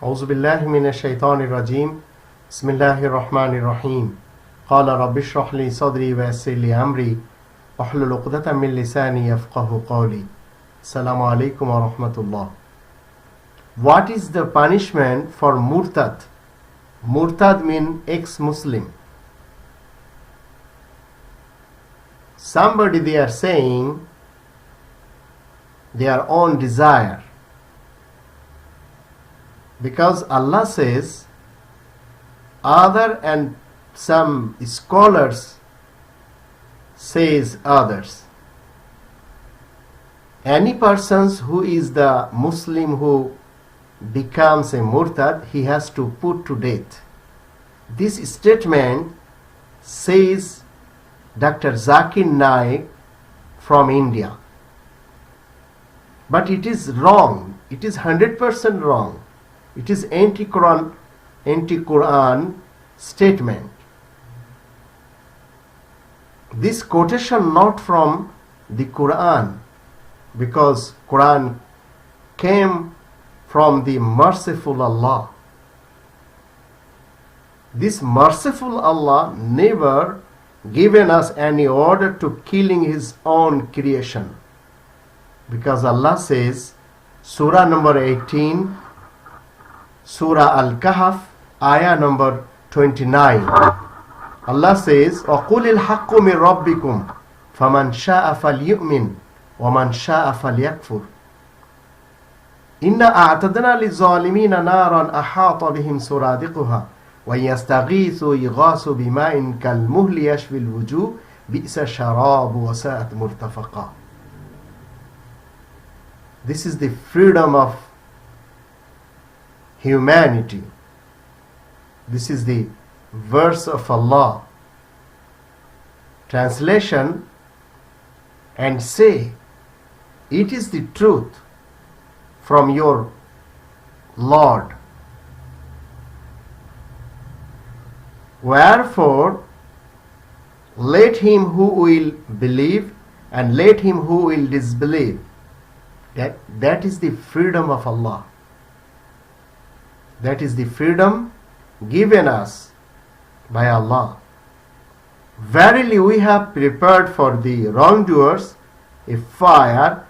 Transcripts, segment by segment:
أعوذ بالله من الشيطان الرجيم بسم الله الرحمن الرحيم قال رب اشرح لي صدري ويسر لي أمري واحلل عقدة من لساني يفقهوا قولي. Assalamu alaikum wa rahmatullah. What is the punishment for Murtad? Murtad means ex-Muslim. Somebody they are saying their own desire. Because Allah says, other and some scholars says others. Any person who is the Muslim who becomes a Murtad, he has to put to death. This statement says Dr. Zakir Naik from India. But it is wrong. It is 100% wrong. It is anti-Qur'an statement. This quotation not from the Qur'an, because Qur'an came from the merciful Allah. This merciful Allah never given us any order to killing his own creation. Because Allah says, Surah number 18, Surah Al-Kahf, ayah number 29. Allah says, وَقُلِ الْحَقُّ مِنْ رَبِّكُمْ فَمَنْ شَاءَ فَلْيُؤْمِنْ وَمَنْ شَاءَ فَلْيَكْفُرْ إِنَّا أَعْتَدْنَا لِلظَّالِمِينَ نَارًا أَحَاطَ بِهِمْ سُرَادِقُهَا وَيَسْتَغِيثُوا يُغَاثُ بِمَاءٍ كَالْمُهْلِ يَشْوِي الْوُجُوهَ بِئْسَ الشَّرَابُ وَسَاءَتْ مُرْتَفَقًا. This is the freedom of humanity. This is the verse of Allah. Translation: and say, it is the truth from your Lord. Wherefore, let him who will believe and let him who will disbelieve. That is the freedom of Allah. That is the freedom given us by Allah. Verily we have prepared for the wrongdoers a fire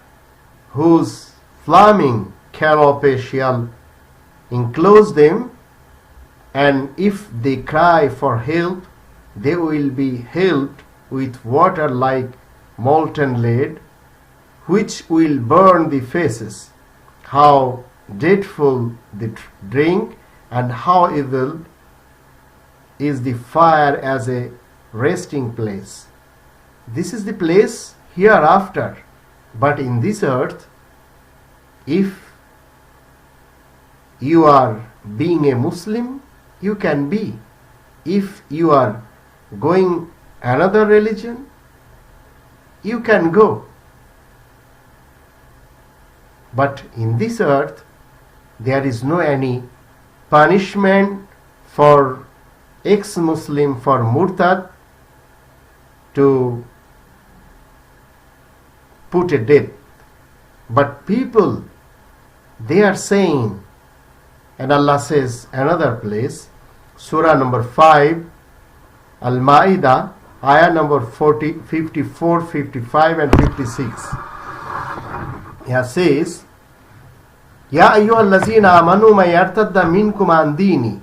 whose flaming canopy shall enclose them, and if they cry for help, they will be helped with water like molten lead, which will burn the faces. How dreadful the drink, and how evil is the fire as a resting place. This is the place hereafter. But in this earth, if you are being a Muslim, you can be. If you are going another religion, you can go. But in this earth, there is no any punishment for ex-Muslim, for Murtad, to put a death. But people, they are saying, and Allah says another place, Surah number 5, Al-Ma'idah, ayah number 54, 55 and 56. Here says, يا أيها الذين آمنوا من يرتد منكم عن ديني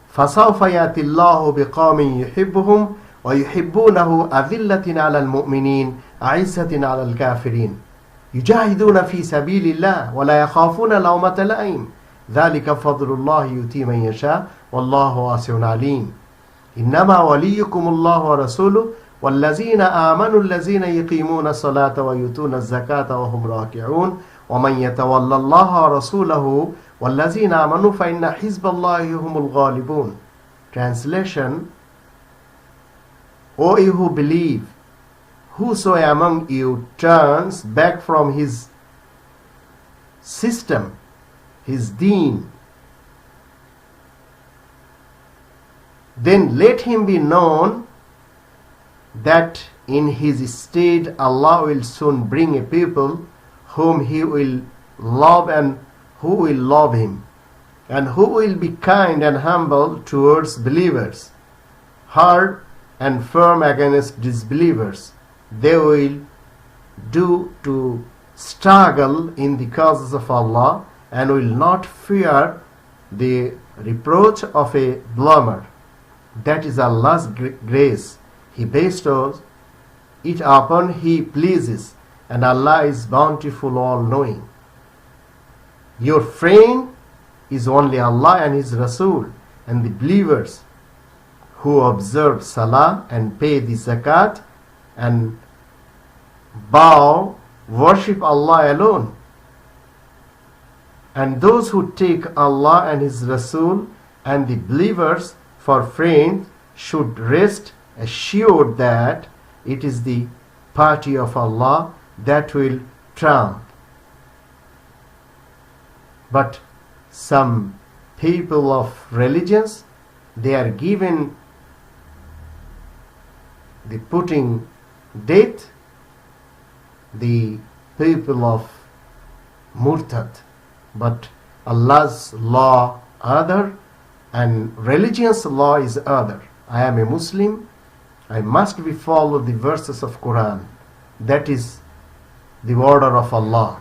فسوف يأتي الله بقوم يحبهم ويحبونه أذلة على المؤمنين أعزة على الكافرين يجاهدون في سبيل الله ولا يخافون لومة لائم ذلك فضل الله يؤتيه من يشاء والله واسع عليم إنما وليكم الله ورسوله والذين آمنوا الذين يقيمون الصلاة ويؤتون الزكاة وهم راكعون ومن يتولى الله ورسوله والذين آمنوا فإن حزب الله هم الغالبون. Translation: O you who believe, whoso among you turns back from his system, his deen, then let him be known that in his stead Allah will soon bring a people whom he will love and who will love him. And who will be kind and humble towards believers, hard and firm against disbelievers? They will do to struggle in the causes of Allah and will not fear the reproach of a blamer. That is Allah's grace. He bestows it upon He pleases, and Allah is bountiful, all-knowing. Your friend is only Allah and His Rasul, and the believers who observe Salah and pay the Zakat and bow, worship Allah alone. And those who take Allah and His Rasul and the believers for friends should rest assured that it is the party of Allah that will triumph. But some people of religions, they are given the putting death, the people of Murtad. But Allah's law other and religion's law is other. I am a Muslim. I must be follow the verses of Qur'an. That is the order of Allah.